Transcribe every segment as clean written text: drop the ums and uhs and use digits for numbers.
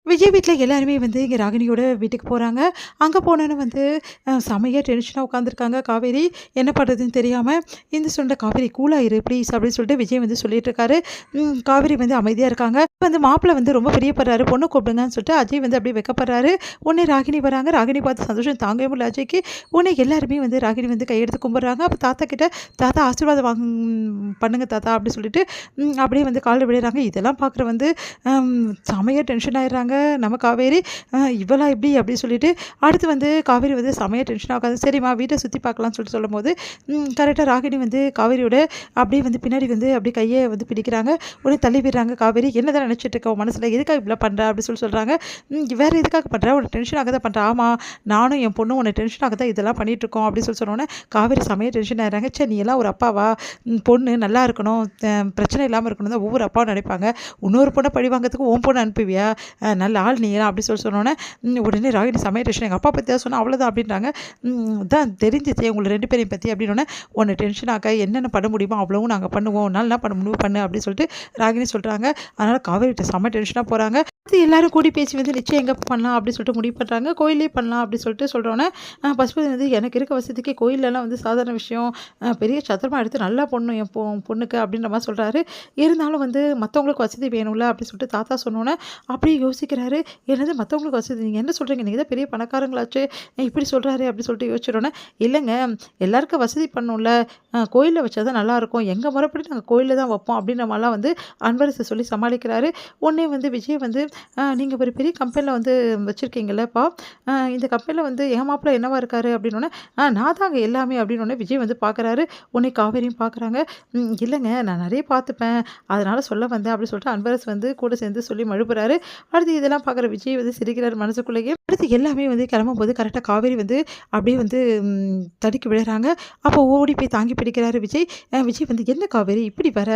விஜய் வீட்ல எல்லாருமே வந்து இங்க ராகினியோட வீட்டுக்கு போறாங்க. அங்க போனோனே வந்து செமையா டென்ஷனா உட்காந்துருக்காங்க காவேரி. என்ன பண்ணுறதுன்னு தெரியாம, இந்த சுண்ட "காவேரி கூலா இரு ப்ளீஸ்" அப்படின்னு சொல்லிட்டு விஜய் வந்து சொல்லிட்டு இருக்காரு. காவேரி வந்து அமைதியா இருக்காங்க. வந்து மாப்பிள வந்து ரொம்ப பிரியப்படுறாரு. பொண்ணு கூப்பிடுங்கன்னு சொல்லிட்டு அஜய் வந்து அப்படியே வெட்கப்படுறாரு. உடனே ராகினி வராங்க. ராகினி பார்த்து சந்தோஷம் தாங்கவே முடியல அஜய்க்கு. உடனே எல்லாருமே வந்து ராகினி வந்து கையெடுத்து கும்பிடுறாங்க. அப்ப தாத்தா கிட்ட, "தாத்தா ஆசீர்வாதம் பண்ணுங்க தாத்தா" அப்படின்னு சொல்லிட்டு அப்படியே வந்து கால்ல விழுறாங்க. இதெல்லாம் பார்க்குற வந்து அம் செமையா டென்ஷன் ஆயிடுறாங்க நம்ம காவேரி. இவளா இப்படி அப்படின்னு சொல்லிட்டு அடுத்து வந்து காவேரி வந்து செமையா டென்ஷனாக உட்காந்து சரிம்மா வீட்டை சுற்றி பார்க்கலாம்னு சொல்லிட்டு சொல்லும்போது கரெக்டாக ராகினி வந்து காவேரியோட அப்படியே வந்து பின்னாடி வந்து அப்படியே கையை வந்து பிடிக்கிறாங்க. உடனே தள்ளி விடுறாங்க. காவேரி என்னதான் நினச்சிட்டு இருக்க உன் மனசில் எதுக்காக இப்படிலாம் பண்ணுற அப்படின்னு சொல்லி சொல்கிறாங்க. வேறு எதுக்காக பண்ணுற உன்னை டென்ஷனாக தான் பண்ணுறேன். ஆமாம் நானும் என் பொண்ணும் உன்னை டென்ஷனாக தான் இதெல்லாம் பண்ணிட்டு இருக்கோம் அப்படின்னு சொல்லி சொன்னோன்னே காவேரி செமையா டென்ஷன் ஆயிடுறாங்க. சரி நீ எல்லாம் ஒரு அப்பாவா? பொண்ணு நல்லா இருக்கணும், பிரச்சனை இல்லாமல் இருக்கணும் தான் ஒவ்வொரு அப்பாவும் நினைப்பாங்க. இன்னொரு பொண்ணை பழி வாங்கிறதுக்கு உன் பொண்ணை அனுப்புவியா? நல்ல ஆள் நீலாம் அப்படி சொன்னோன்னே உடனே ராகினி செமையா டென்ஷன். எங்கள் அப்பா பற்றி தான் சொன்னால் அவ்வளோதான் அப்படின்றாங்க. தான் தெரிஞ்சிச்சு உங்களை 2 பேரையும் பற்றி அப்படின்னோடனே உன்னை டென்ஷன் ஆக்க என்னென்ன பண்ண முடியுமோ அவ்வளவும் நாங்கள் பண்ணுவோம். நல்லா பண்ண முடிவு பண்ணு அப்படின்னு சொல்லிட்டு ராகினி சொல்கிறாங்க. அதனால் காவேரிட்ட செம்ம டென்ஷனாக போகிறாங்க. அது எல்லாரும் கூடி பேசி வந்து நிச்சயம் எங்கே பண்ணலாம் அப்படின்னு சொல்லிட்டு முடிவு பண்ணுறாங்க. கோயிலே பண்ணலாம் அப்படின்னு சொல்லிட்டு சொல்கிறோன்னே பசுபதி வந்து எனக்கு இருக்க வசதிக்கு கோயிலெல்லாம் வந்து சாதாரண விஷயம், பெரிய சத்திரமாக எடுத்து நல்லா பொண்ணு என் பொண்ணுக்கு அப்படின்ற மாதிரி சொல்கிறாரு. இருந்தாலும் வந்து மற்றவங்களுக்கு வசதி வேணும்ல அப்படின்னு சொல்லிட்டு தாத்தா சொன்னோன்னே அப்படியே யோசிக்கிறாரு. என்னது மற்றவங்களுக்கு வசதி? நீங்கள் என்ன சொல்கிறீங்க? நீங்கள் தான் பெரிய பணக்காரங்களாச்சு, இப்படி சொல்கிறாரு அப்படின்னு சொல்லிட்டு யோசிச்சிடோன்னே, இல்லைங்க எல்லாருக்கும் வசதி பண்ணணும்ல, கோயிலில் வச்சா தான் நல்லாயிருக்கும், எங்கள் முறைப்படி நாங்கள் கோயிலில் தான் வைப்போம் அப்படின்ற மாதிரிலாம் வந்து அன்பரசு சொல்லி சமாளிக்கிறாரு. உடனே வந்து விஜய் வந்து நீங்கள் ஒரு பெரிய கம்பெனியில் வந்து வச்சுருக்கீங்களப்பா, இந்த கம்பெனியில் வந்து என் மாப்பிள்ளை என்னவா இருக்காரு அப்படின்னோடனே, நான் தாங்க எல்லாமே அப்படின்னோடனே விஜய் வந்து பார்க்குறாரு. உடனே காவேரியும் பார்க்குறாங்க. இல்லைங்க நான் நிறைய பார்த்துப்பேன், அதனால் சொல்ல வந்தேன் அப்படின்னு சொல்லிட்டு அன்பரசு வந்து கூட சேர்ந்து சொல்லி மழுப்புறாரு. அடுத்து இதெல்லாம் பார்க்குற விஜய் வந்து சிரிக்கிறார் மனசுக்குள்ளேயே. அடுத்து எல்லாமே வந்து கிளம்பும்போது கரெக்டாக காவேரி வந்து அப்படியே வந்து தடுக்கி விழுறாங்க. அப்போ ஓடி போய் தாங்கி பிடிக்கிறாரு விஜய். விஜய் வந்து என்ன காவேரி இப்படி வர,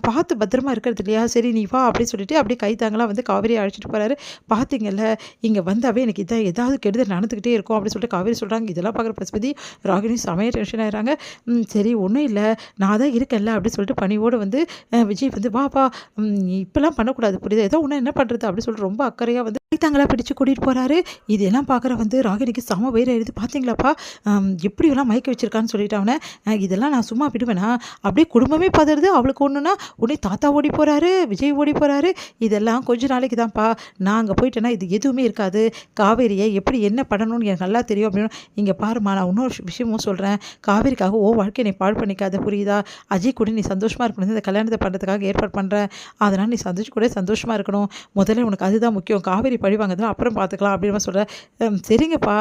பார்த்து பத்திரமா இருக்கிறது இல்லையா, சரி நீ வா அப்படின்னு சொல்லிட்டு அப்படியே கை தாங்கலாம் வந்து காவேரியை அழைச்சிட்டு போகிறாரு. பார்த்தீங்கல்ல இங்கே வந்தாவே எனக்கு இதான் ஏதாவது கெடுதல் நடந்துக்கிட்டே இருக்கும் அப்படின்னு சொல்லிட்டு காவேரி சொல்கிறாங்க. இதெல்லாம் பார்க்குற பசுபதி ராகினி செமையாக டென்ஷன் ஆகிறாங்க. சரி ஒன்றும் இல்லை நான் தான் இருக்கேன்ல அப்படின்னு சொல்லிட்டு பணியோடு வந்து விஜய் வந்து வாப்பா இப்பெல்லாம் பண்ணக்கூடாது புரியுது, ஏதோ ஒன்று என்ன பண்ணுறது அப்படின்னு சொல்லிட்டு ரொம்ப அக்கறையாக வந்து கைத்தாங்களா பிடிச்சு கூட்டிகிட்டு போகிறாரு. இதெல்லாம் பார்க்குற வந்து ராகினிக்கு செம வயிறு எழுது. பார்த்தீங்களாப்பா எப்படியெல்லாம் மயக்க வச்சிருக்கான்னு சொல்லிட்டு அவனை, இதெல்லாம் நான் சும்மா விடுவேனா, அப்படியே குடும்பமே பதறுது. அவளுக்கு ஒன்றுனா உடனே தாத்தா ஓடி போகிறாரு, விஜய் ஓடி போகிறாரு. இதெல்லாம் கொஞ்ச நாளைக்கு தான்ப்பா, நான் அங்கே போயிட்டேன்னா இது எதுவுமே இருக்காது, காவேரியை எப்படி என்ன பண்ணணும்னு எனக்கு நல்லா தெரியும் அப்படின்னு. இங்கே பாருமா நான் இன்னொரு விஷயமும் சொல்கிறேன், காவேரிக்காக ஓ வாழ்க்கை நீ பாழ் பண்ணிக்காத புரியுதா, அஜய் கூட நீ சந்தோஷமாக இருக்கணும், இந்த கல்யாணத்தை பண்ணுறதுக்காக ஏற்பாடு பண்ணுறேன், அதனால் நீ கூட சந்தோஷமாக இருக்கணும், முதல்ல உனக்கு அதுதான் முக்கியம், காவேரி பழி வாங்குறதுலாம் அப்புறம் பார்த்துக்கலாம் அப்படின்னு சொல்கிறேன். சரிங்கப்பா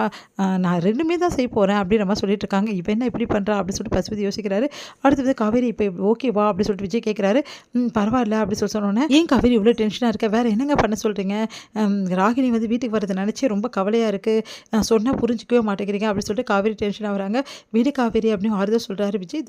நான் 2மே தான் செய்ய போகிறேன் அப்படின்ற மாதிரி சொல்லிட்டு இருக்காங்க. இப்போ என்ன இப்படி பண்ணுறா அப்படின்னு சொல்லிட்டு பசுபதி யோசிக்கிறாரு. அடுத்து வந்து காவேரி இப்போ ஓகேவா அப்படின்னு சொல்லிட்டு விஜய் கேட்குறாரு. பரவாயில்ல அப்படின்னு சொல்லி சொன்னோன்னே, ஏன் காவேரி இவ்வளோ டென்ஷனாக இருக்க, வேறு என்னங்க பண்ண சொல்கிறீங்க, ராகினி வந்து வீட்டுக்கு வரதை நினச்சி ரொம்ப கவலையாக இருக்குது, சொன்னால் புரிஞ்சிக்கவே மாட்டேங்கிறீங்க அப்படின்னு சொல்லிட்டு காவேரி டென்ஷன் ஆகுறாங்க. வீடு காவேரி அப்படின்னு ஆறுதல் சொல்கிறாரு விஜய்.